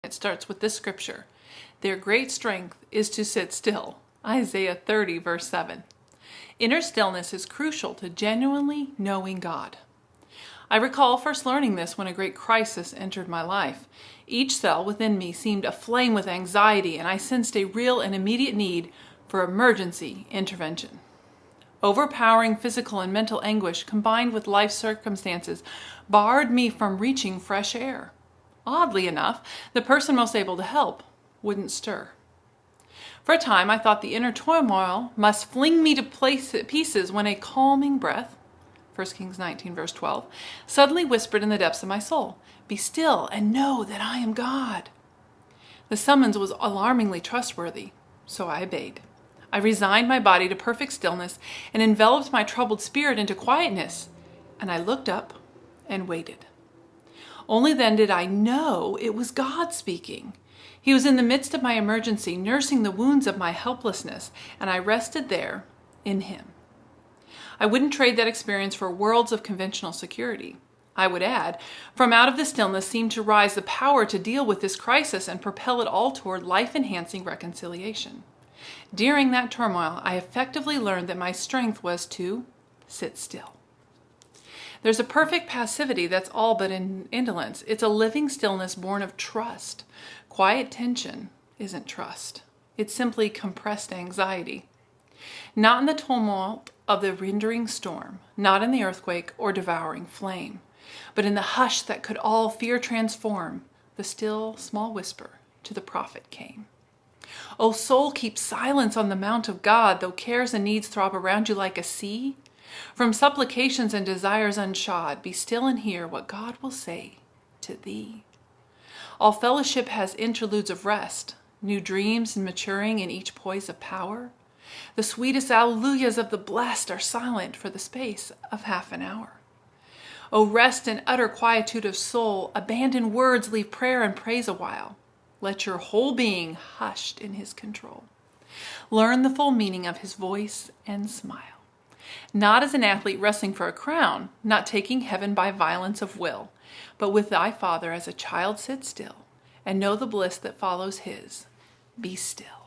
It starts with this scripture. Their great strength is to sit still. Isaiah 30, verse 7. Inner stillness is crucial to genuinely knowing God. I recall first learning this when a great crisis entered my life. Each cell within me seemed aflame with anxiety, and I sensed a real and immediate need for emergency intervention. Overpowering physical and mental anguish combined with life circumstances barred me from reaching fresh air. Oddly enough, the person most able to help wouldn't stir. For a time, I thought the inner turmoil must fling me to pieces when a calming breath, 1 Kings 19, verse 12, suddenly whispered in the depths of my soul, "Be still and know that I am God." The summons was alarmingly trustworthy, so I obeyed. I resigned my body to perfect stillness and enveloped my troubled spirit into quietness, and I looked up and waited. Only then did I know it was God speaking. He was in the midst of my emergency, nursing the wounds of my helplessness, and I rested there in Him. I wouldn't trade that experience for worlds of conventional security. I would add, from out of the stillness seemed to rise the power to deal with this crisis and propel it all toward life-enhancing reconciliation. During that turmoil, I effectively learned that my strength was to sit still. There's a perfect passivity that's all but indolence. It's a living stillness born of trust. Quiet tension isn't trust. It's simply compressed anxiety. Not in the tumult of the rending storm, not in the earthquake or devouring flame, but in the hush that could all fear transform, the still small whisper to the prophet came. O soul, keep silence on the mount of God, though cares and needs throb around you like a sea. From supplications and desires unshod, be still and hear what God will say to thee. All fellowship has interludes of rest, new dreams and maturing in each poise of power. The sweetest alleluias of the blessed are silent for the space of half an hour. O rest and utter quietude of soul, abandon words, leave prayer and praise a while. Let your whole being hushed in His control. Learn the full meaning of His voice and smile. Not as an athlete wrestling for a crown, not taking heaven by violence of will, but with thy Father as a child sit still, and know the bliss that follows His. Be still.